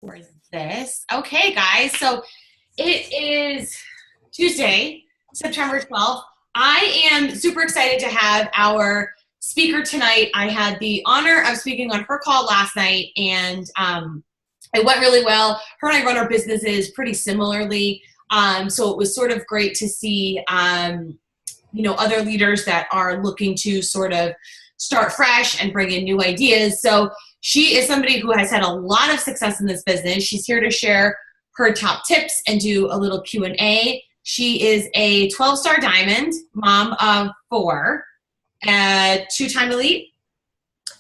for this. Okay, guys. So it is Tuesday, September 12th. I am super excited to have our speaker tonight. I had the honor of speaking on her call last night, and it went really well. Her and I run our businesses pretty similarly. So it was sort of great to see, other leaders that are looking to sort of start fresh and bring in new ideas. So she is somebody who has had a lot of success in this business. She's here to share her top tips and do a little Q&A. She is a 12-star diamond, mom of 4, two-time elite.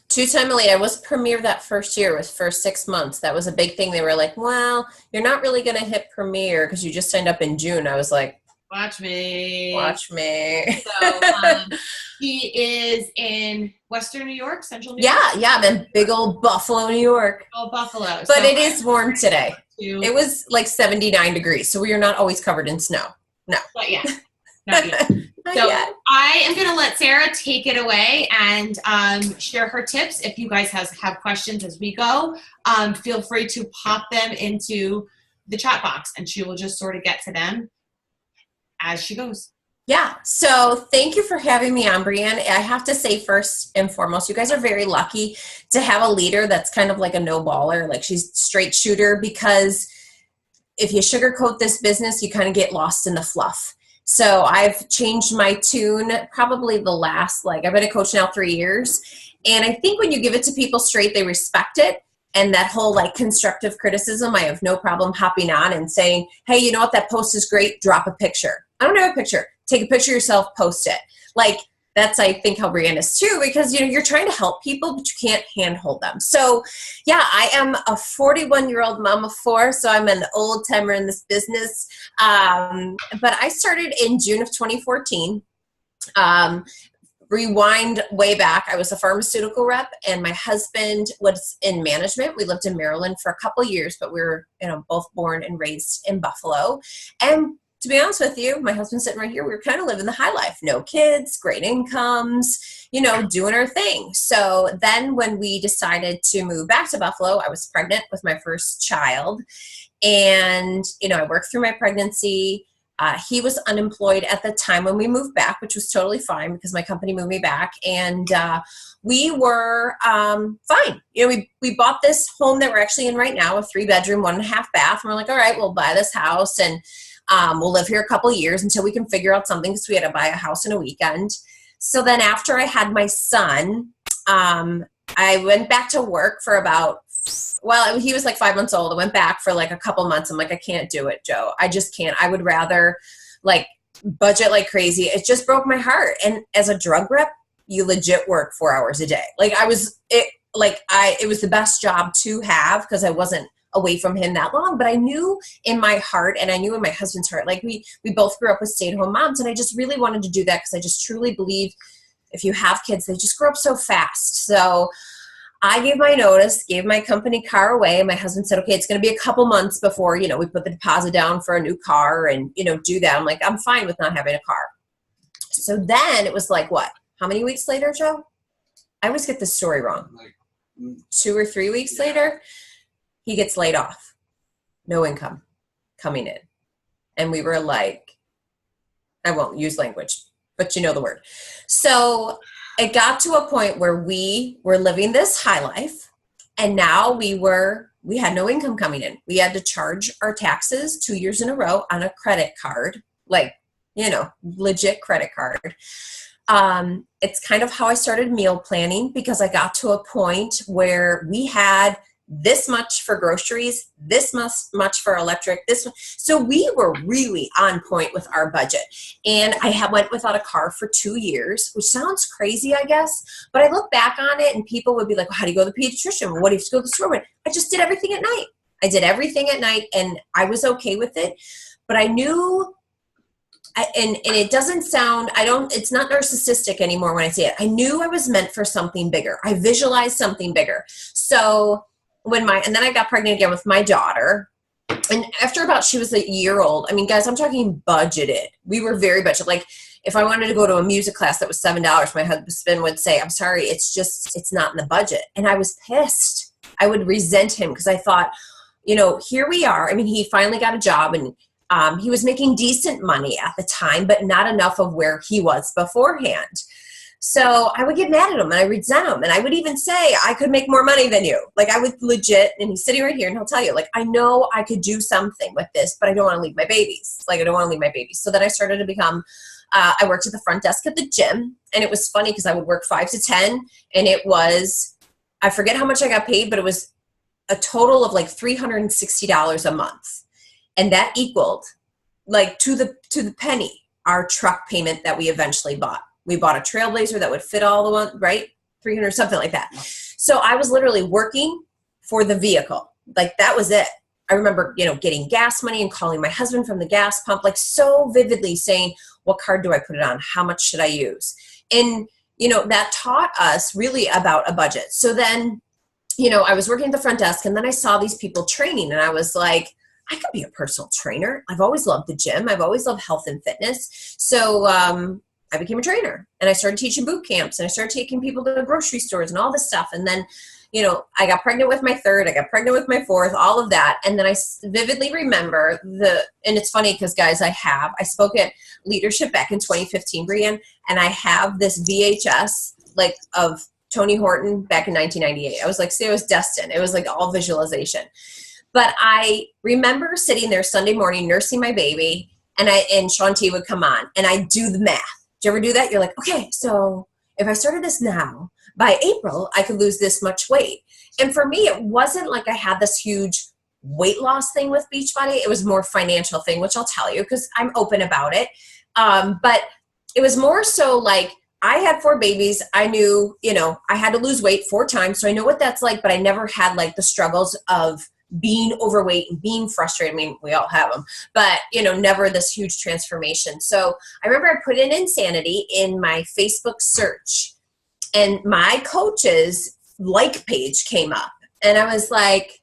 Two-time elite. I was premier that first year with first 6 months. That was a big thing. They were like, well, you're not really going to hit premier because you just signed up in June. I was like, watch me. Watch me. So she is in Western New York, Central New York? Yeah, I'm in big old Buffalo, New York. Oh, Buffalo. But so it is warm today. It was like 79 degrees, so we are not always covered in snow. No. Not yet. Not yet. So I am going to let Sarah take it away and share her tips. If you guys have questions as we go, feel free to pop them into the chat box, and she will just sort of get to them as she goes. Yeah. So thank you for having me on, Brianne. I have to say first and foremost, you guys are very lucky to have a leader that's kind of like a no-baller, like she's straight shooter, because if you sugarcoat this business, you kind of get lost in the fluff. So I've changed my tune probably the last, I've been a coach now 3 years. And I think when you give it to people straight, they respect it. And that whole constructive criticism, I have no problem hopping on and saying, hey, you know what, that post is great, drop a picture. I don't have a picture. Take a picture yourself, post it. That's, I think, how Brianne is too, because, you're trying to help people, but you can't handhold them. So, yeah, I am a 41-year-old mom of 4, so I'm an old timer in this business. But I started in June of 2014. Rewind way back, I was a pharmaceutical rep, and my husband was in management. We lived in Maryland for a couple years, but we were, both born and raised in Buffalo. And to be honest with you, my husband's sitting right here. We were kind of living the high life. No kids, great incomes, doing our thing. So then when we decided to move back to Buffalo, I was pregnant with my first child. And, I worked through my pregnancy. He was unemployed at the time when we moved back, which was totally fine because my company moved me back. And we were fine. We bought this home that we're actually in right now, a 3-bedroom, 1.5 bath. And we're like, all right, we'll buy this house and we'll live here a couple of years until we can figure out something, because we had to buy a house in a weekend. So then after I had my son, I went back to work for he was 5 months old. I went back for a couple months. I'm like, I can't do it, Joe. I just can't. I would rather budget like crazy. It just broke my heart. And as a drug rep, you legit work 4 hours a day. It was the best job to have because I wasn't away from him that long, but I knew in my heart, and I knew in my husband's heart, we both grew up with stay-at-home moms, and I just really wanted to do that because I just truly believe if you have kids, they just grow up so fast. So I gave my notice, gave my company car away, and my husband said, okay, it's going to be a couple months before, we put the deposit down for a new car and, do that. I'm like, I'm fine with not having a car. So then it was what? How many weeks later, Joe? I always get this story wrong. 2 or 3 weeks later, he gets laid off. No income coming in. And we were like, I won't use language, but you know the word. So it got to a point where we were living this high life, and now we had no income coming in. We had to charge our taxes 2 years in a row on a credit card, legit credit card. It's kind of how I started meal planning, because I got to a point where we had this much for groceries, this much for electric, so we were really on point with our budget. And I went without a car for 2 years, which sounds crazy, I guess, but I look back on it and people would be like, well, how do you go to the pediatrician? Well, what do you have to go to the store with? I just did everything at night. I did everything at night, and I was okay with it. But I knew, and it doesn't sound, it's not narcissistic anymore when I say it. I knew I was meant for something bigger. I visualized something bigger. So and then I got pregnant again with my daughter. And after she was a year old, guys, I'm talking budgeted. We were very budgeted. If I wanted to go to a music class that was $7, my husband would say, I'm sorry, it's not in the budget. And I was pissed. I would resent him because I thought, here we are. I mean, he finally got a job, and he was making decent money at the time, but not enough of where he was beforehand. So I would get mad at him and I resent him. And I would even say, I could make more money than you. Like, I would legit, and he's sitting right here and he'll tell you, like, I know I could do something with this, but I don't want to leave my babies. Like, I don't want to leave my babies. So then I started to become, I worked at the front desk at the gym. And it was funny because I would work 5 to 10. And it was, I forget how much I got paid, but it was a total of like $360 a month. And that equaled, like, to the penny, our truck payment that we eventually bought. We bought a Trailblazer that would fit all the one, right? 300, something like that. So I was literally working for the vehicle. Like, that was it. I remember, getting gas money and calling my husband from the gas pump, like, so vividly saying, what card do I put it on? How much should I use? And, that taught us really about a budget. So then, I was working at the front desk, and then I saw these people training, and I was like, I could be a personal trainer. I've always loved the gym. I've always loved health and fitness. So, I became a trainer, and I started teaching boot camps, and I started taking people to the grocery stores and all this stuff. And then, I got pregnant with my third, I got pregnant with my fourth, all of that. And then I vividly remember and it's funny because, guys, I spoke at Leadership back in 2015, Brianne, and I have this VHS, like, of Tony Horton back in 1998. I was like, see, I was destined. It was like all visualization. But I remember sitting there Sunday morning, nursing my baby, and Shanti would come on, and I do the math. Do you ever do that? You're like, okay, so if I started this now, by April, I could lose this much weight. And for me, it wasn't like I had this huge weight loss thing with Beachbody. It was more financial thing, which I'll tell you because I'm open about it. But it was more so like, I had 4 babies. I knew, I had to lose weight 4 times. So I know what that's like, but I never had like the struggles of being overweight and being frustrated. I mean, we all have them, but never this huge transformation. So I remember I put in insanity in my Facebook search, and my coach's like page came up, and I was like,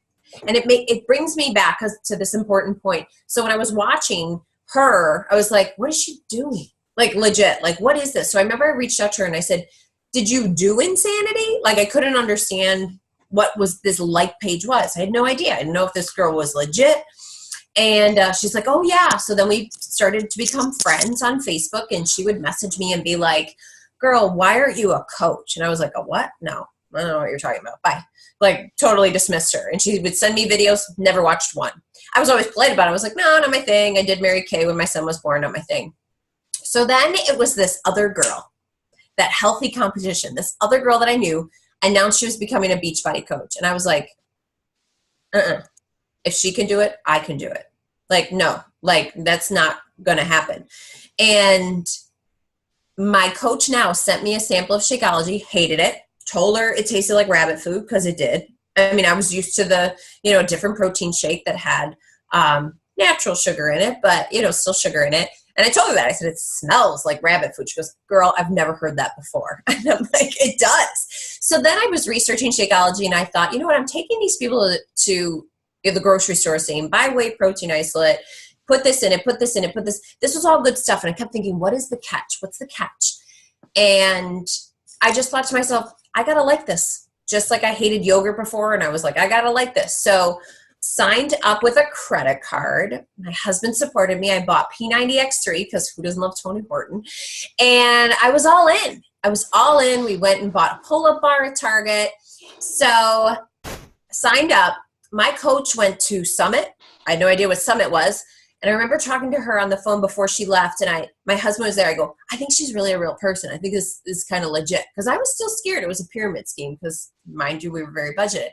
and it brings me back to this important point. So when I was watching her, I was like, what is she doing? Like, legit, like, what is this? So I remember I reached out to her and I said, did you do insanity? Like, I couldn't understand what was this like page was. I had no idea. I didn't know if this girl was legit. And she's like, oh yeah. So then we started to become friends on Facebook, and she would message me and be like, girl, why aren't you a coach? And I was like, a what? No, I don't know what you're talking about. Bye. Like, totally dismissed her. And she would send me videos, never watched one. I was always polite about it. I was like, no, not my thing. I did Mary Kay when my son was born, not my thing. So then it was this other girl, that healthy competition, this other girl that I knew announced she was becoming a Beachbody coach. And I was like, if she can do it, I can do it. Like, no, like, that's not going to happen. And my coach now sent me a sample of Shakeology, hated it, told her it tasted like rabbit food, because it did. I mean, I was used to the, different protein shake that had natural sugar in it, but, still sugar in it. And I told her that. I said, it smells like rabbit food. She goes, girl, I've never heard that before. And I'm like, it does. So then I was researching Shakeology, and I thought, you know what? I'm taking these people to the grocery store saying, buy whey protein isolate, put this in it, put this in it, put this. This was all good stuff. And I kept thinking, what is the catch? What's the catch? And I just thought to myself, I got to like this. Just like I hated yogurt before. And I was like, I got to like this. So signed up with a credit card. My husband supported me. I bought P90X3 because who doesn't love Tony Horton? And I was all in. We went and bought a pull-up bar at Target. So signed up. My coach went to Summit. I had no idea what Summit was. And I remember talking to her on the phone before she left. And my husband was there. I go, I think she's really a real person. I think this is kind of legit. Because I was still scared. It was a pyramid scheme because, mind you, we were very budgeted.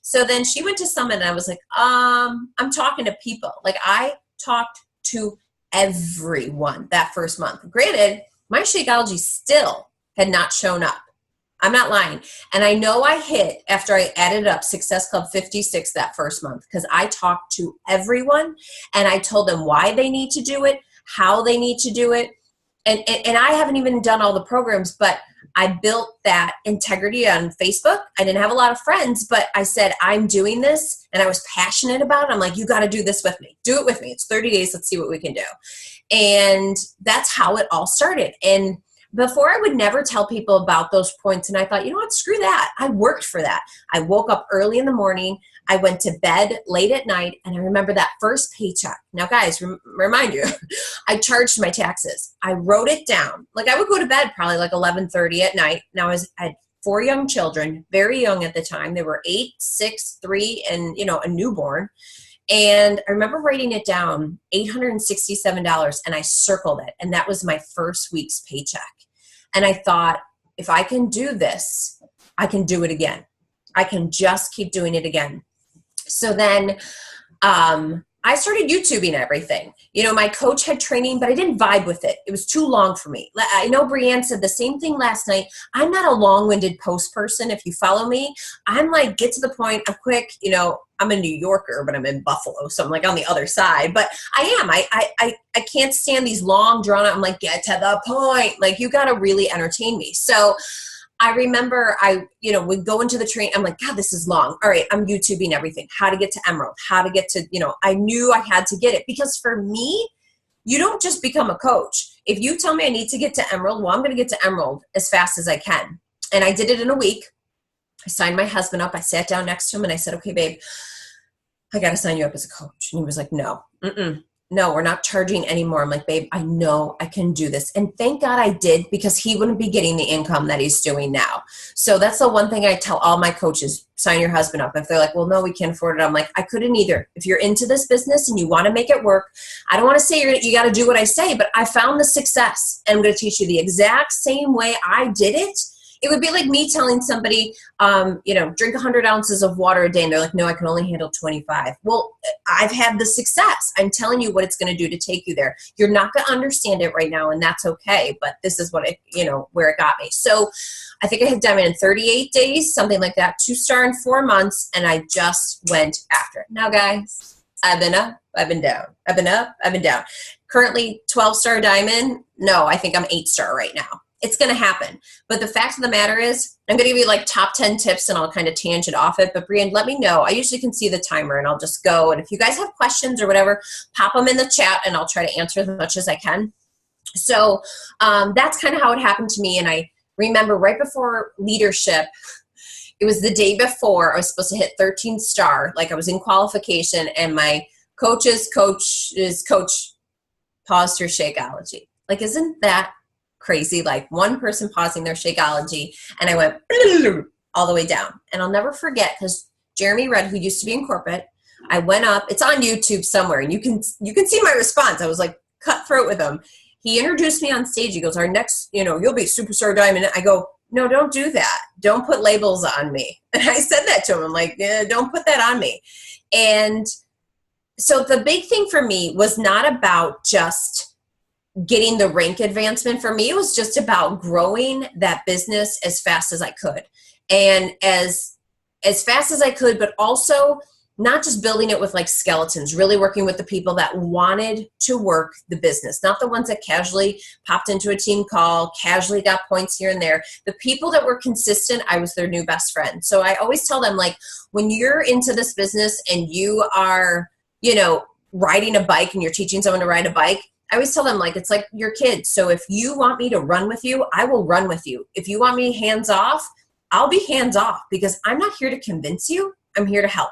So then she went to Summit, and I was like, I'm talking to people. Like, I talked to everyone that first month. Granted, my Shakeology still had not shown up. I'm not lying. And I know I hit, after I added up, Success Club 56 that first month, because I talked to everyone, and I told them why they need to do it, how they need to do it. And I haven't even done all the programs, but I built that integrity on Facebook. I didn't have a lot of friends, but I said, I'm doing this, and I was passionate about it. I'm like, you got to do this with me. Do it with me. It's 30 days. Let's see what we can do. And that's how it all started. And before I would never tell people about those points. And I thought, you know what, screw that. I worked for that. I woke up early in the morning. I went to bed late at night. And I remember that first paycheck. Now, guys, remind you, I charged my taxes. I wrote it down. Like I would go to bed probably like 11:30 at night. Now I had 4 young children, very young at the time. They were 8, 6, 3, and, you know, a newborn. And I remember writing it down, $867, and I circled it. And that was my first week's paycheck. And I thought, if I can do this, I can do it again. I can just keep doing it again. So then I started YouTubing everything. You know, my coach had training, but I didn't vibe with it. It was too long for me. I know Brianne said the same thing last night. I'm not a long-winded post person. If you follow me, I'm like, get to the point. I'm quick. You know, I'm a New Yorker, but I'm in Buffalo. So I'm like on the other side. But I am. I can't stand these long drawn out. I'm like, get to the point. Like, you got to really entertain me. So I remember would go into the train. I'm like, God, this is long. All right, I'm YouTubing everything. How to get to Emerald, how to get to, I knew I had to get it because for me, you don't just become a coach. If you tell me I need to get to Emerald, well, I'm going to get to Emerald as fast as I can. And I did it in a week. I signed my husband up. I sat down next to him and I said, okay, babe, I got to sign you up as a coach. And he was like, no, no, we're not charging anymore. I'm like, babe, I know I can do this. And thank God I did because he wouldn't be getting the income that he's doing now. So that's the one thing I tell all my coaches, sign your husband up. If they're like, well, no, we can't afford it. I'm like, I couldn't either. If you're into this business and you want to make it work, I don't want to say you got to do what I say, but I found the success and I'm going to teach you the exact same way I did it. It would be like me telling somebody, drink 100 ounces of water a day. And they're like, no, I can only handle 25. Well, I've had the success. I'm telling you what it's going to do to take you there. You're not going to understand it right now, and that's okay. But this is what where it got me. So I think I had done it in 38 days, something like that, 2-star in 4 months. And I just went after it. Now, guys, I've been up, I've been down. I've been up, I've been down. Currently 12-star diamond. No, I think I'm 8-star right now. It's going to happen. But the fact of the matter is, I'm going to give you like top 10 tips and I'll kind of tangent off it. But Brianne, let me know. I usually can see the timer and I'll just go. And if you guys have questions or whatever, pop them in the chat and I'll try to answer as much as I can. So that's kind of how it happened to me. And I remember right before leadership, it was the day before I was supposed to hit 13-star. Like I was in qualification and my coach's coach paused her Shakeology. Like, isn't that crazy? Like one person pausing their Shakeology, and I went all the way down. And I'll never forget because Jeremy Red, who used to be in corporate, I went up. It's on YouTube somewhere, and you can see my response. I was like cutthroat with him. He introduced me on stage. He goes, "Our next, you'll be superstar diamond." I go, "No, don't do that. Don't put labels on me." And I said that to him. I'm like, yeah, "Don't put that on me." And so the big thing for me was not about just getting the rank advancement. For me, it was just about growing that business as fast as I could, and as fast as I could, but also not just building it with like skeletons, really working with the people that wanted to work the business, not the ones that casually popped into a team call, casually got points here and there. The people that were consistent, I was their new best friend. So I always tell them, like, when you're into this business and you are, riding a bike and you're teaching someone to ride a bike, I always tell them, like, it's like your kids. So if you want me to run with you, I will run with you. If you want me hands off, I'll be hands off because I'm not here to convince you. I'm here to help.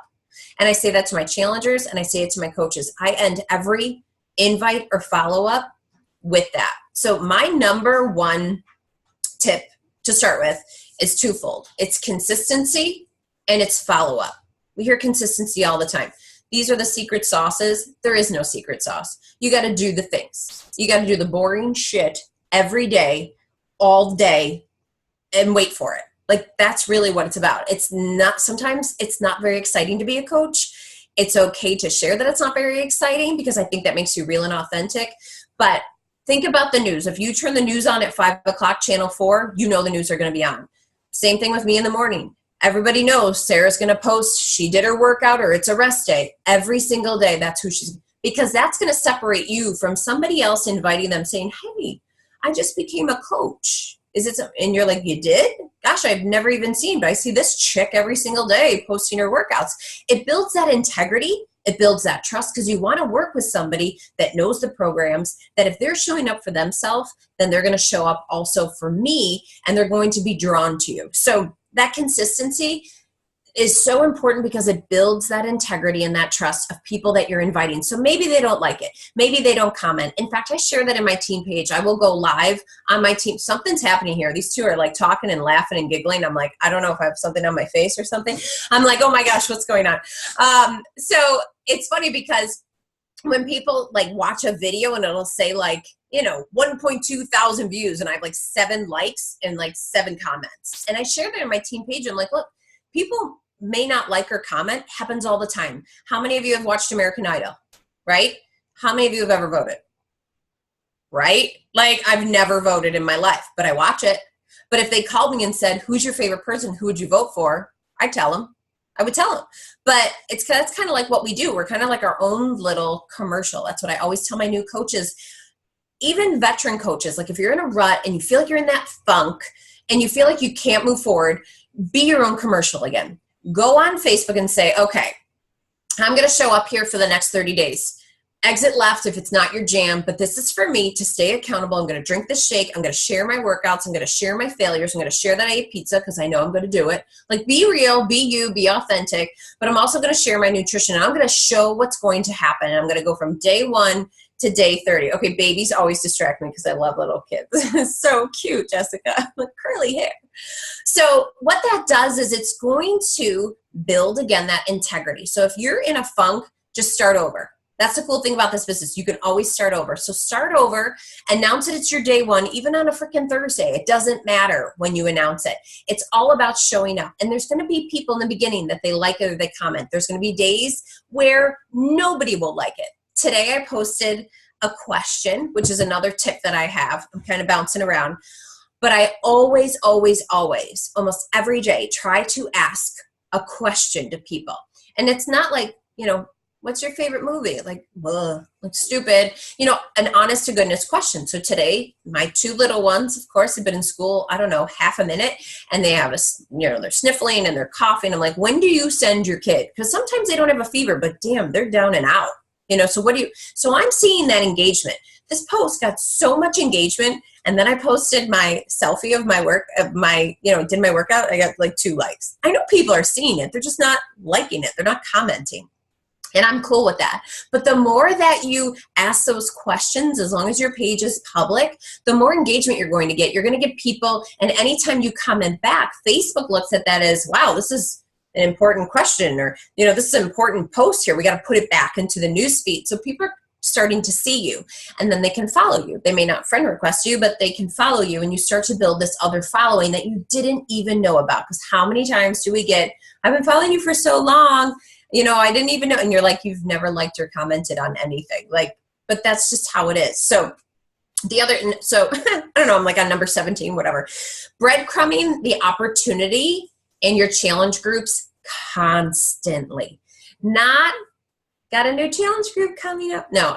And I say that to my challengers and I say it to my coaches. I end every invite or follow-up with that. So my number one tip to start with is twofold. It's consistency and it's follow-up. We hear consistency all the time. These are the secret sauces. There is no secret sauce. You got to do the things. You got to do the boring shit every day, all day, and wait for it. Like, that's really what it's about. Sometimes it's not very exciting to be a coach. It's okay to share that it's not very exciting because I think that makes you real and authentic. But think about the news. If you turn the news on at 5 o'clock, channel 4, the news are going to be on. Same thing with me in the morning. Everybody knows Sarah's going to post she did her workout or it's a rest day. Every single day, that's who she's, because that's going to separate you from somebody else inviting them saying, hey, I just became a coach. And you're like, you did? Gosh, I've never even seen, but I see this chick every single day posting her workouts. It builds that integrity It builds that trust because you want to work with somebody that knows the programs, that if they're showing up for themselves, then they're going to show up also for me, and they're going to be drawn to you. So that consistency is so important because it builds that integrity and that trust of people that you're inviting. So maybe they don't like it. Maybe they don't comment. In fact, I share that in my team page. I will go live on my team. Something's happening here. These two are like talking and laughing and giggling. I'm like, I don't know if I have something on my face or something. I'm like, oh my gosh, what's going on? So it's funny because when people like watch a video and it'll say like, 1.2 thousand views and I have like 7 likes and like 7 comments. And I share that in my team page. I'm like, look, people may not like or comment, happens all the time. How many of you have watched American Idol, right? How many of you have ever voted, right? Like I've never voted in my life, but I watch it. But if they called me and said, who's your favorite person? Who would you vote for? I'd tell them. I would tell them. But that's kind of like what we do. We're kind of like our own little commercial. That's what I always tell my new coaches, even veteran coaches. Like if you're in a rut and you feel like you're in that funk and you feel like you can't move forward, be your own commercial again. Go on Facebook and say, okay, I'm going to show up here for the next 30 days. Exit left if it's not your jam, but this is for me to stay accountable. I'm going to drink this shake. I'm going to share my workouts. I'm going to share my failures. I'm going to share that I ate pizza because I know I'm going to do it. Like be real, be you, be authentic, but I'm also going to share my nutrition and I'm going to show what's going to happen. And I'm going to go from day 1 to day 30. Okay, babies always distract me because I love little kids. So cute, Jessica, with curly hair. So what that does is it's going to build, again, that integrity. So if you're in a funk, just start over. That's the cool thing about this business. You can always start over. So start over, announce that it's your day 1, even on a freaking Thursday. It doesn't matter when you announce it. It's all about showing up. And there's going to be people in the beginning that they like it or they comment. There's going to be days where nobody will like it. Today I posted a question, which is another tip that I have. I'm kind of bouncing around. But I always, always, always, almost every day, try to ask a question to people. And it's not like, what's your favorite movie? Like, like stupid, an honest to goodness question. So today, my 2 little ones, of course, have been in school, I don't know, half a minute, and they have they're sniffling and they're coughing. I'm like, when do you send your kid? Because sometimes they don't have a fever, but damn, they're down and out. So I'm seeing that engagement. This post got so much engagement. And then I posted my selfie of my work, did my workout. I got like 2 likes. I know people are seeing it. They're just not liking it. They're not commenting. And I'm cool with that. But the more that you ask those questions, as long as your page is public, the more engagement you're going to get. You're going to get people. And anytime you comment back, Facebook looks at that as, wow, this is an important question, or, this is an important post here. We got to put it back into the newsfeed. So people are starting to see you, and then they can follow you. They may not friend request you, but they can follow you, and you start to build this other following that you didn't even know about. Because how many times do we get, I've been following you for so long, I didn't even know, and you're like, you've never liked or commented on anything. But that's just how it is. So I don't know, I'm like on number 17, whatever. Breadcrumbing the opportunity in your challenge groups constantly. Not got a new challenge group coming up. No,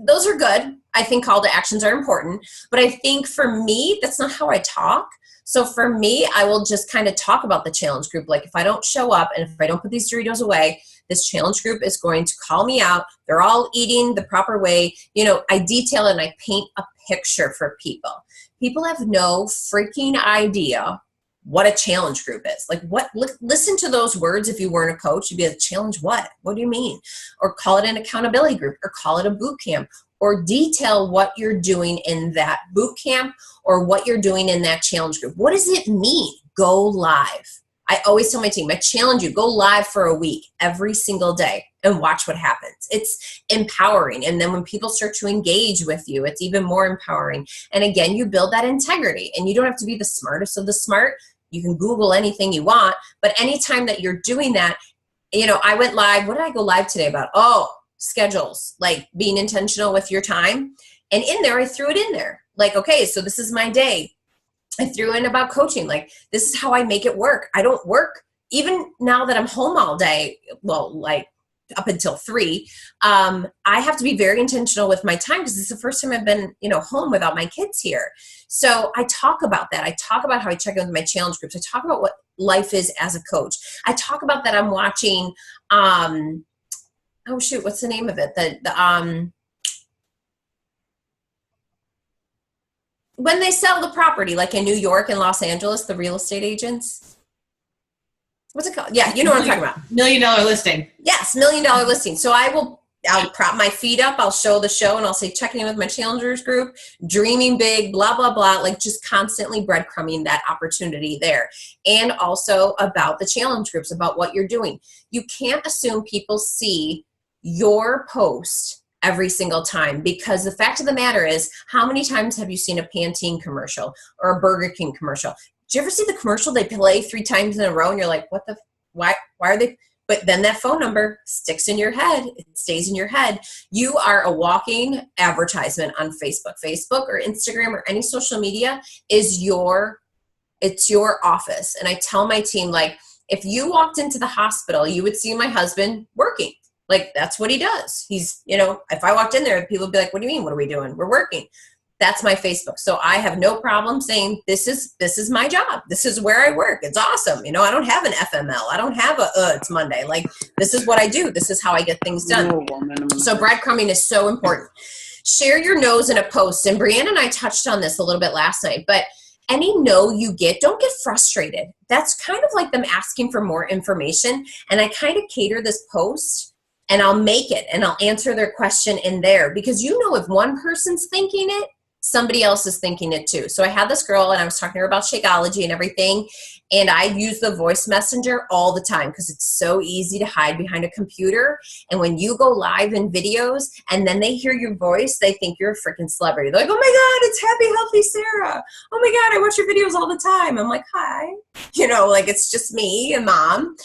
those are good. I think call to actions are important, but I think for me, that's not how I talk. So for me, I will just kind of talk about the challenge group. Like if I don't show up and if I don't put these Doritos away, this challenge group is going to call me out. They're all eating the proper way. I detail and I paint a picture for people. People have no freaking idea what a challenge group is. Like listen to those words. If you weren't a coach, you'd be like, challenge what? What do you mean? Or call it an accountability group, or call it a boot camp, or detail what you're doing in that boot camp or what you're doing in that challenge group. What does it mean? Go live. I always tell my team, I challenge you, go live for a week every single day and watch what happens. It's empowering. And then when people start to engage with you, it's even more empowering. And again, you build that integrity, and you don't have to be the smartest of the smart. You can Google anything you want, but anytime that you're doing that, I went live. What did I go live today about? Oh, schedules, like being intentional with your time. And in there, I threw it in there. Like, okay, so this is my day. I threw in about coaching. Like, this is how I make it work. I don't work, even now that I'm home all day, well, like up until 3, I have to be very intentional with my time because it's the first time I've been, home without my kids here. So I talk about that. I talk about how I check in with my challenge groups. I talk about what life is as a coach. I talk about that I'm watching oh shoot, what's the name of it? When they sell the property, like in New York and Los Angeles, the real estate agents. What's it called? Yeah, you know what I'm talking about. $1 million listing. Yes, $1 million listing. So I'll prop my feet up, I'll show the show, and I'll say, checking in with my challengers group, dreaming big, blah, blah, blah, like just constantly breadcrumbing that opportunity there. And also about the challenge groups, about what you're doing. You can't assume people see your post every single time, because the fact of the matter is, how many times have you seen a Pantene commercial or a Burger King commercial? Did you ever see the commercial they play 3 times in a row and you're like, why are they? But then that phone number sticks in your head. It stays in your head. You are a walking advertisement on Facebook. Facebook or Instagram or any social media it's your office. And I tell my team, like, if you walked into the hospital, you would see my husband working. Like, that's what he does. He's, if I walked in there, people would be like, what do you mean? What are we doing? We're working. That's my Facebook. So I have no problem saying this is my job. This is where I work. It's awesome. I don't have an FML. I don't have it's Monday. Like, this is what I do. This is how I get things done. So breadcrumbing is so important. Share your no's in a post. And Brianna and I touched on this a little bit last night, but any no you get, don't get frustrated. That's kind of like them asking for more information. And I kind of cater this post, and I'll make it and I'll answer their question in there, because if one person's thinking it, somebody else is thinking it too. So I had this girl and I was talking to her about Shakeology and everything. And I use the voice messenger all the time because it's so easy to hide behind a computer. And when you go live in videos and then they hear your voice, they think you're a freaking celebrity. They're like, oh my God, it's Happy Healthy Sarah. Oh my God, I watch your videos all the time. I'm like, hi. Like, it's just me and mom.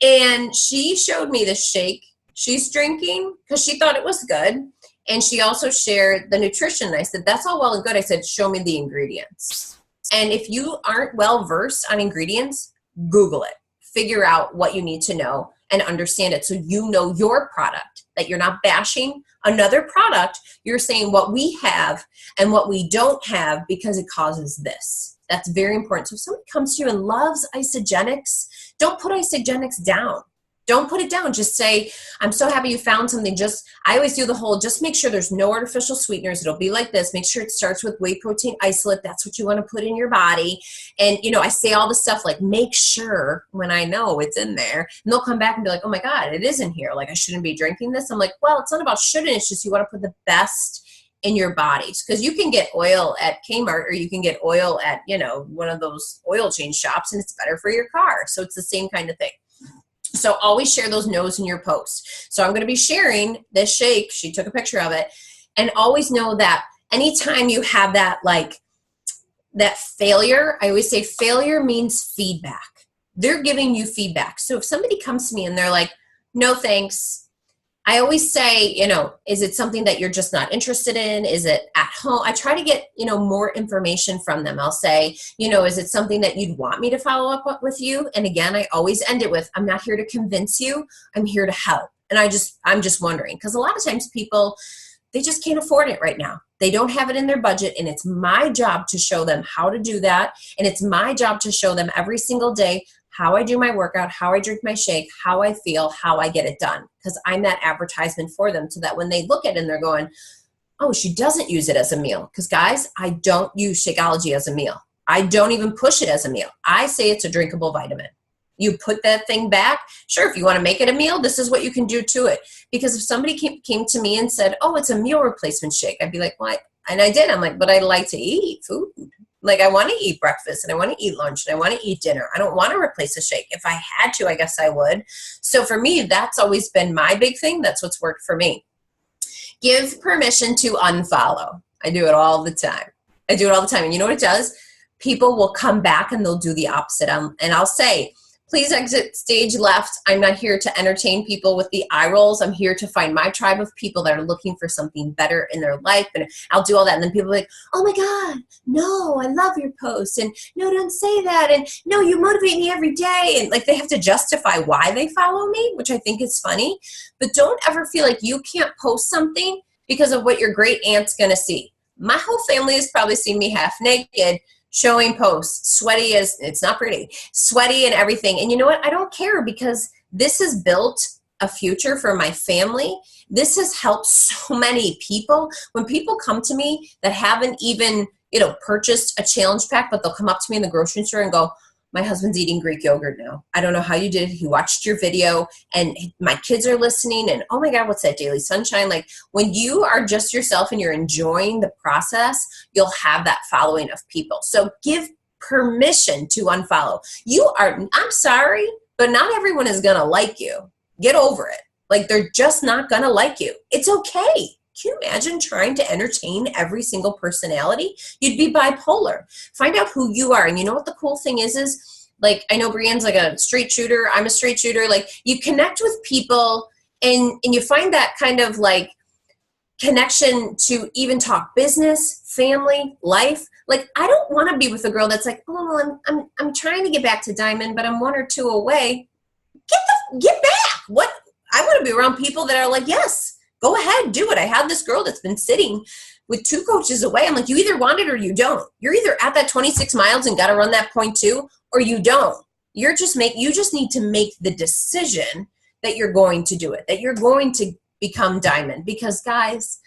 And she showed me the shake she's drinking because she thought it was good. And she also shared the nutrition. I said, that's all well and good. I said, show me the ingredients. And if you aren't well versed on ingredients, Google it. Figure out what you need to know and understand it, so you know your product, that you're not bashing another product. You're saying what we have and what we don't have because it causes this. That's very important. So if somebody comes to you and loves isogenics, don't put isogenics down. Don't put it down. Just say, I'm so happy you found something. I always do the whole, just make sure there's no artificial sweeteners. It'll be like this. Make sure it starts with whey protein isolate. That's what you want to put in your body. And, I say all the stuff like, make sure when I know it's in there. And they'll come back and be like, oh my God, it is in here. Like, I shouldn't be drinking this. I'm like, well, it's not about shouldn't. It's just you want to put the best in your bodies, because you can get oil at Kmart or you can get oil at, one of those oil change shops, and it's better for your car. So it's the same kind of thing. So always share those no's in your post. So I'm going to be sharing this shake. She took a picture of it. And always know that anytime you have that, like that failure, I always say failure means feedback. They're giving you feedback. So if somebody comes to me and they're like, no, thanks. I always say, is it something that you're just not interested in? Is it at home? I try to get, more information from them. I'll say, is it something that you'd want me to follow up with you? And again, I always end it with, I'm not here to convince you. I'm here to help. And I'm just wondering, because a lot of times people, they just can't afford it right now. They don't have it in their budget. And it's my job to show them how to do that. And it's my job to show them every single day how I do my workout, how I drink my shake, how I feel, how I get it done. Because I'm that advertisement for them, so that when they look at it and they're going, oh, she doesn't use it as a meal. Because guys, I don't use Shakeology as a meal. I don't even push it as a meal. I say it's a drinkable vitamin. You put that thing back. Sure, if you want to make it a meal, this is what you can do to it. Because if somebody came to me and said, oh, it's a meal replacement shake, I'd be like, what? And I did. I'm like, but I like to eat food. Like, I want to eat breakfast and I want to eat lunch and I want to eat dinner. I don't want to replace a shake. If I had to, I guess I would. So for me, that's always been my big thing. That's what's worked for me. Give permission to unfollow. I do it all the time. And you know what it does? People will come back and they'll do the opposite. And I'll say, please exit stage left. I'm not here to entertain people with the eye rolls. I'm here to find my tribe of people that are looking for something better in their life. And I'll do all that. And then people are like, oh my God, no, I love your posts. And no, don't say that. And no, you motivate me every day. And like, they have to justify why they follow me, which I think is funny. But don't ever feel like you can't post something because of what your great aunt's going to see. My whole family has probably seen me half naked, showing posts, sweaty as, it's not pretty, sweaty and everything. And you know what? I don't care, because this has built a future for my family. This has helped so many people. When people come to me that haven't even, purchased a challenge pack, but they'll come up to me in the grocery store and go, my husband's eating Greek yogurt now. I don't know how you did it. He watched your video and my kids are listening and oh my God, what's that daily sunshine? Like when you are just yourself and you're enjoying the process, you'll have that following of people. So give permission to unfollow. I'm sorry, but not everyone is going to like you. Get over it. Like they're just not going to like you. It's okay. Can you imagine trying to entertain every single personality? You'd be bipolar. Find out who you are. And you know what the cool thing is like, I know Brienne's like a straight shooter. I'm a straight shooter. Like you connect with people and you find that kind of like connection to even talk business, family, life. Like I don't want to be with a girl that's like, oh, I'm trying to get back to Diamond, but I'm 1 or 2 away. Get back. What? I want to be around people that are like, yes, go ahead, do it. I had this girl that's been sitting with 2 coaches away. I'm like, you either want it or you don't. You're either at that 26 miles and got to run that 0.2 or you don't. You just need to make the decision that you're going to do it, that you're going to become Diamond. Because guys,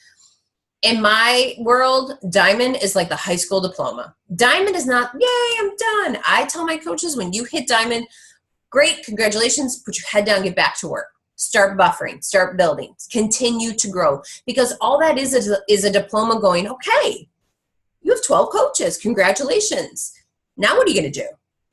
in my world, Diamond is like the high school diploma. Diamond is not, yay, I'm done. I tell my coaches when you hit Diamond, great, congratulations, put your head down, get back to work. Start buffering, start building, continue to grow. Because all that is a diploma going, okay, you have 12 coaches, congratulations. Now what are you going to do?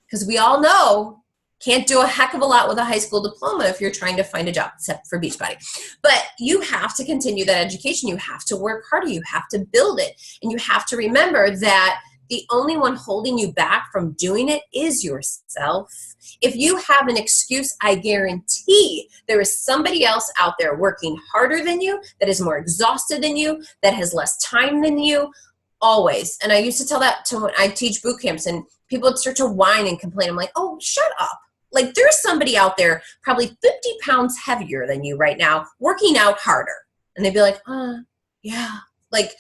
Because we all know can't do a heck of a lot with a high school diploma if you're trying to find a job, except for Beachbody. But you have to continue that education. You have to work harder. You have to build it. And you have to remember that the only one holding you back from doing it is yourself. If you have an excuse, I guarantee there is somebody else out there working harder than you, that is more exhausted than you, that has less time than you, always. And I used to tell that to when I teach boot camps and people would start to whine and complain. I'm like, oh, shut up. Like there's somebody out there probably 50 pounds heavier than you right now working out harder. And they'd be like, yeah. Like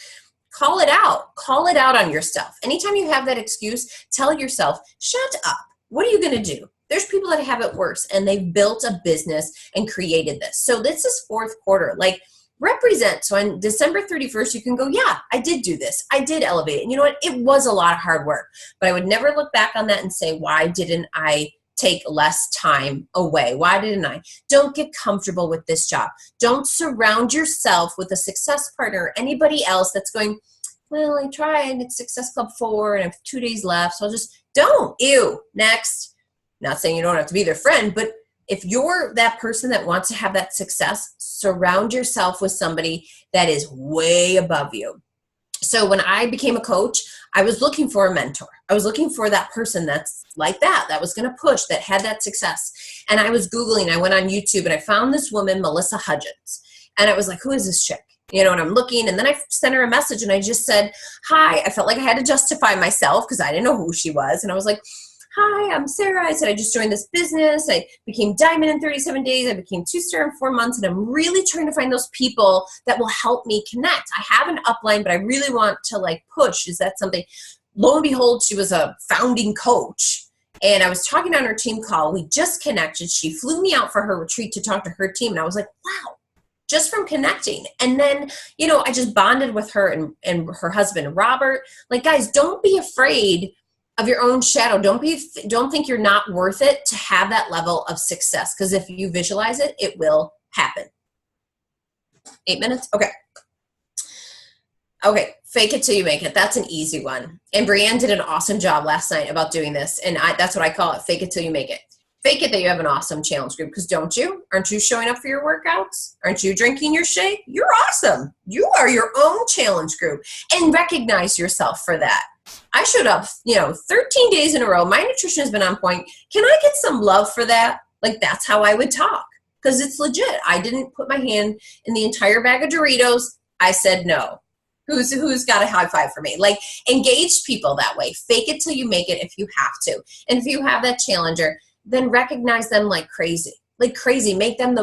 call it out. Call it out on yourself. Anytime you have that excuse, tell yourself, shut up. What are you going to do? There's people that have it worse and they've built a business and created this. So this is 4th quarter. Like represent. So on December 31st, you can go, yeah, I did do this. I did elevate it. And you know what? It was a lot of hard work, but I would never look back on that and say, why didn't I take less time away? Why didn't I? Don't get comfortable with this job. Don't surround yourself with a success partner or anybody else that's going, well, I tried. It's Success Club 4 and I have 2 days left. So I'll just don't. Ew. Next. Not saying you don't have to be their friend, but if you're that person that wants to have that success, surround yourself with somebody that is way above you. So when I became a coach, I was looking for a mentor. I was looking for that person that's like that was going to push, that had that success. And I was Googling, I went on YouTube and I found this woman, Melissa Hudgens. And I was like, who is this chick? And I'm looking, and then I sent her a message and I just said, hi. I felt like I had to justify myself because I didn't know who she was. And I was like, hi, I'm Sarah. I said, I just joined this business. I became Diamond in 37 days. I became 2-star in 4 months. And I'm really trying to find those people that will help me connect. I have an upline, but I really want to like push. Is that something? Lo and behold, she was a founding coach. And I was talking on her team call. We just connected. She flew me out for her retreat to talk to her team. And I was like, wow, just from connecting. And then, I just bonded with her and her husband, Robert. Like, guys, don't be afraid of your own shadow. Don't think you're not worth it to have that level of success. Because if you visualize it, it will happen. 8 minutes? Okay. Fake it till you make it. That's an easy one. And Brienne did an awesome job last night about doing this. And that's what I call it. Fake it till you make it. Fake it that you have an awesome challenge group. Because don't you? Aren't you showing up for your workouts? Aren't you drinking your shake? You're awesome. You are your own challenge group. And recognize yourself for that. I showed up, 13 days in a row. My nutrition has been on point. Can I get some love for that? Like, that's how I would talk. Because it's legit. I didn't put my hand in the entire bag of Doritos. I said no. Who's got a high five for me? Like, engage people that way. Fake it till you make it if you have to. And if you have that challenger, then recognize them like crazy. Like crazy. Make them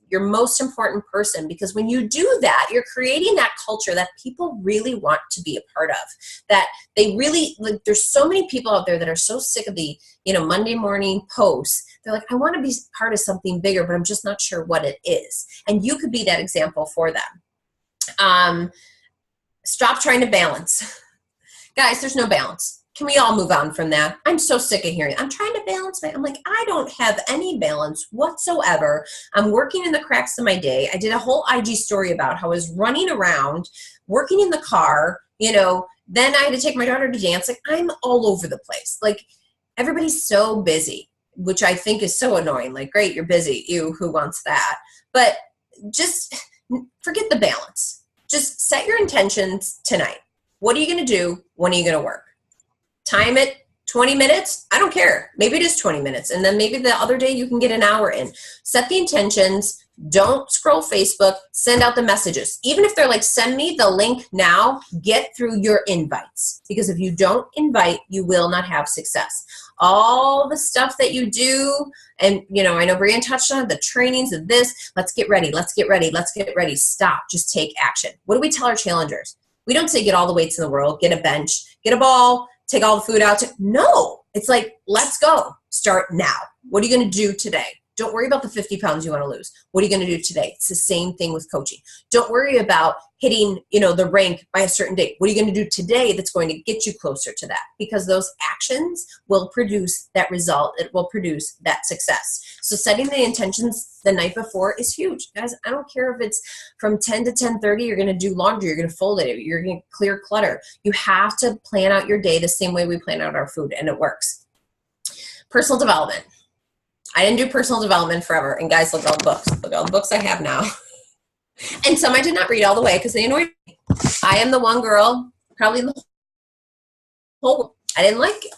your most important person, because when you do that, you're creating that culture that people really want to be a part of. That they really, like, there's so many people out there that are so sick of the, Monday morning posts They're like, I want to be part of something bigger, but I'm just not sure what it is. And you could be that example for them. Stop trying to balance. Guys, there's no balance. Can we all move on from that? I'm so sick of hearing, I'm trying to balance I'm like, I don't have any balance whatsoever. I'm working in the cracks of my day. I did a whole IG story about how I was running around, working in the car, then I had to take my daughter to dance. Like, I'm all over the place. Like, everybody's so busy, which I think is so annoying. Like, great, you're busy. Who wants that? But just forget the balance. Just set your intentions tonight. What are you going to do? When are you going to work? Time it 20 minutes. I don't care. Maybe it is 20 minutes. And then maybe the other day you can get an hour in. Set the intentions. Don't scroll Facebook. Send out the messages. Even if they're like, send me the link now, get through your invites. Because if you don't invite, you will not have success. All the stuff that you do, and I know Brianne touched on the trainings of this. Let's get ready. Let's get ready. Let's get ready. Stop. Just take action. What do we tell our challengers? We don't say get all the weights in the world, get a bench, get a ball, take all the food out. No, it's like, let's go. Start now. What are you going to do today? Don't worry about the 50 pounds you want to lose. What are you going to do today? It's the same thing with coaching. Don't worry about hitting, the rank by a certain date. What are you going to do today that's going to get you closer to that? Because those actions will produce that result. It will produce that success. So setting the intentions the night before is huge. Guys, I don't care if it's from 10 to 10:30, you're going to do laundry, you're going to fold it, you're going to clear clutter. You have to plan out your day the same way we plan out our food, and it works. Personal development. I didn't do personal development forever. And guys, look at all the books. Look at all the books I have now. And some I did not read all the way because they annoyed me. I am the one girl, probably in the whole, I didn't like it.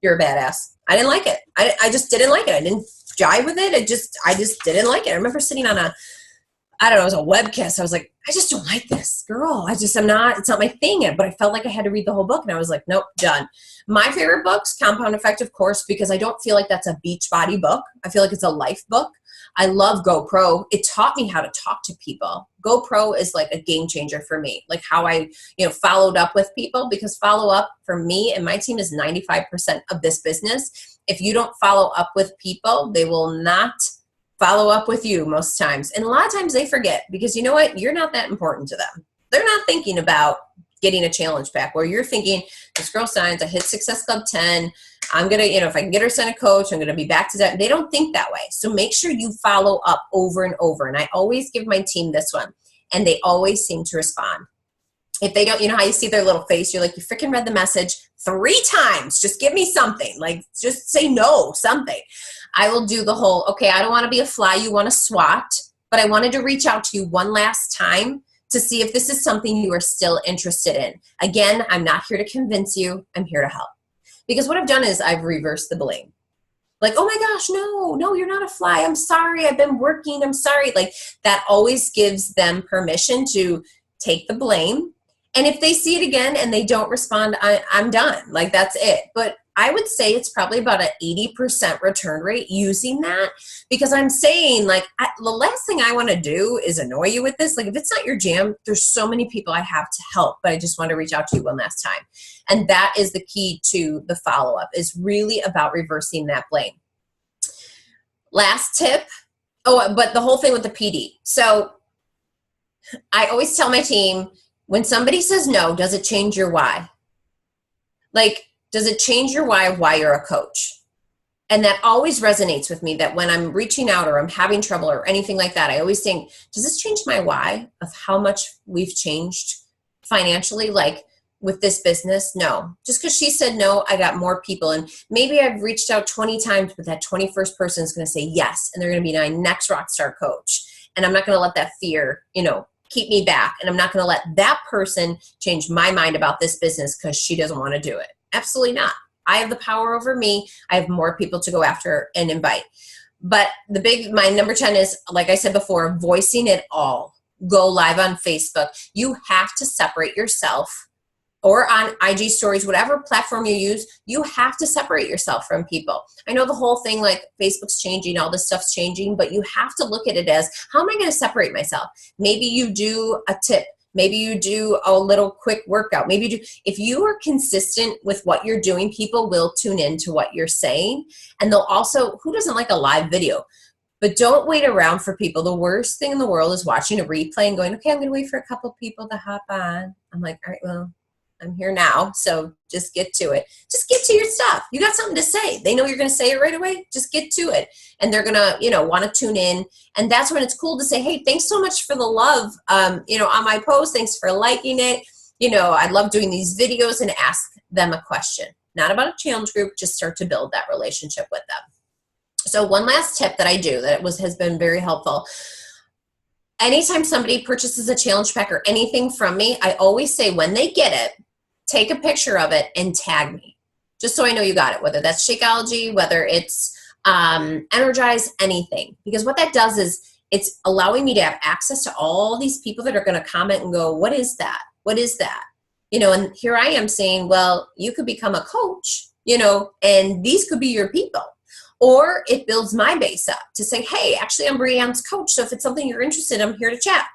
You're a badass. I didn't like it. I just didn't like it. I didn't jive with it. I just didn't like it. I remember sitting on it was a webcast. I was like, I just don't like this, girl. it's not my thing. But I felt like I had to read the whole book, and I was like, nope, done. My favorite books, Compound Effect, of course, because I don't feel like that's a beach body book. I feel like it's a life book. I love GoPro. It taught me how to talk to people. GoPro is like a game changer for me. Like how I, followed up with people, because follow up for me and my team is 95% of this business. If you don't follow up with people, they will not follow up with you most times. And a lot of times they forget, because you know what? You're not that important to them. They're not thinking about getting a challenge pack, where you're thinking, this girl signs, I hit Success Club 10. I'm going to, if I can get her sent a coach, I'm going to be back to that. They don't think that way. So make sure you follow up over and over. And I always give my team this one, and they always seem to respond. If they don't, how you see their little face, you're like, you freaking read the message 3 times. Just give me something. Like, just say no, something. I will do the whole, okay, I don't want to be a fly you want to swat, but I wanted to reach out to you one last time to see if this is something you are still interested in. Again, I'm not here to convince you. I'm here to help. Because what I've done is I've reversed the blame. Like, oh my gosh, no, you're not a fly. I'm sorry. I've been working. I'm sorry. Like, that always gives them permission to take the blame. And if they see it again and they don't respond, I'm done. Like, that's it. But I would say it's probably about an 80% return rate using that, because I'm saying, like, the last thing I want to do is annoy you with this. Like, if it's not your jam, there's so many people I have to help, but I just want to reach out to you one last time. And that is the key to the follow-up, is really about reversing that blame. Last tip. Oh, but the whole thing with the PD. So I always tell my team, when somebody says no, does it change your why? Like, does it change your why you're a coach? And that always resonates with me, that when I'm reaching out or I'm having trouble or anything like that, I always think, does this change my why of how much we've changed financially? Like, with this business? No. Just because she said no, I got more people. And maybe I've reached out 20 times, but that 21st person is going to say yes. And they're going to be my next rockstar coach. And I'm not going to let that fear, keep me back. And I'm not going to let that person change my mind about this business because she doesn't want to do it. Absolutely not. I have the power over me. I have more people to go after and invite. But my number 10 is, like I said before, voicing it all. Go live on Facebook. You have to separate yourself, or on IG stories, whatever platform you use, you have to separate yourself from people. I know the whole thing, like, Facebook's changing, all this stuff's changing, but you have to look at it as, how am I going to separate myself? Maybe you do a tip. Maybe you do a little quick workout. Maybe you do. If you are consistent with what you're doing, people will tune in to what you're saying. And they'll also, who doesn't like a live video? But don't wait around for people. The worst thing in the world is watching a replay and going, okay, I'm going to wait for a couple people to hop on. I'm like, all right, well, I'm here now. So just get to it. Just get to your stuff. You got something to say. They know you're going to say it right away. Just get to it. And they're going to, want to tune in. And that's when it's cool to say, hey, thanks so much for the love, on my post. Thanks for liking it. I love doing these videos, and ask them a question. Not about a challenge group. Just start to build that relationship with them. So one last tip that I do that has been very helpful. Anytime somebody purchases a challenge pack or anything from me, I always say when they get it, take a picture of it and tag me, just so I know you got it, whether that's Shakeology, whether it's Energize, anything. Because what that does is it's allowing me to have access to all these people that are going to comment and go, what is that? What is that? And here I am saying, well, you could become a coach, and these could be your people. Or it builds my base up to say, hey, actually, I'm Brianne's coach. So if it's something you're interested in, I'm here to chat.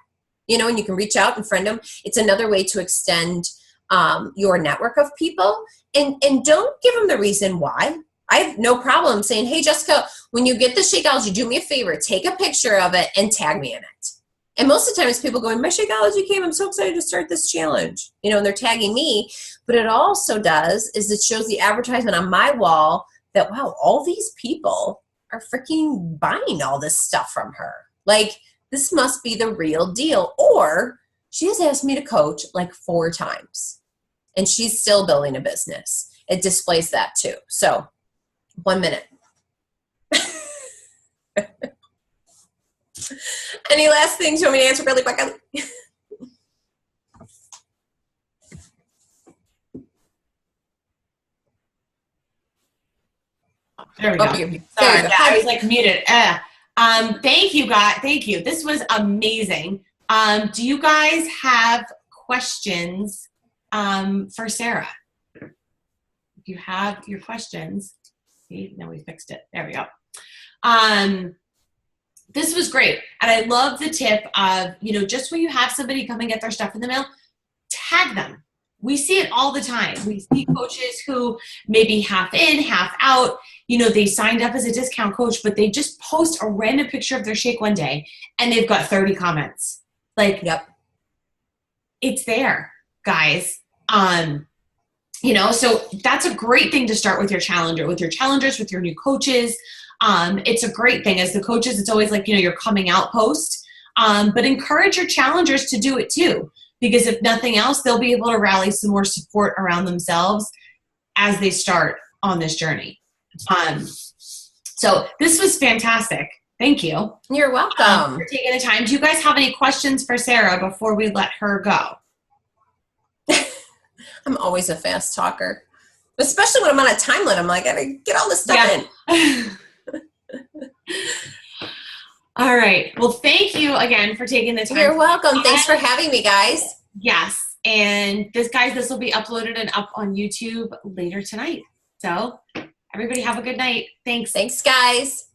And you can reach out and friend them. It's another way to extend your network of people. And don't give them the reason why. I have no problem saying, hey, Jessica, when you get the Shakeology, do me a favor. Take a picture of it and tag me in it. And most of the time it's people going, my Shakeology came. I'm so excited to start this challenge. And they're tagging me. But it also does is it shows the advertisement on my wall that, wow, all these people are freaking buying all this stuff from her. Like, this must be the real deal. Or she has asked me to coach like 4 times, and she's still building a business. It displays that too. So 1 minute. Any last things you want me to answer really quick? There we go. Sorry, yeah, I was like muted. Thank you, guys. Thank you. This was amazing. Do you guys have questions for Sarah? If you have your questions, see, now we fixed it. There we go. This was great. And I love the tip of, just when you have somebody come and get their stuff in the mail, tag them. We see it all the time. We see coaches who maybe half in, half out, they signed up as a discount coach, but they just post a random picture of their shake one day and they've got 30 comments. Like, yep, it's there, guys. So that's a great thing to start with your challenger, with your challengers, with your new coaches. It's a great thing. As the coaches, it's always like, your coming out post, but encourage your challengers to do it too. Because if nothing else, they'll be able to rally some more support around themselves as they start on this journey. So this was fantastic. Thank you. You're welcome. For taking the time. Do you guys have any questions for Sarah before we let her go? I'm always a fast talker, especially when I'm on a time limit. I'm like, I gotta get all this stuff in. All right. Well, thank you again for taking the time. You're welcome. Thanks for having me, guys. Yes. And this will be uploaded and up on YouTube later tonight. So everybody have a good night. Thanks. Thanks, guys.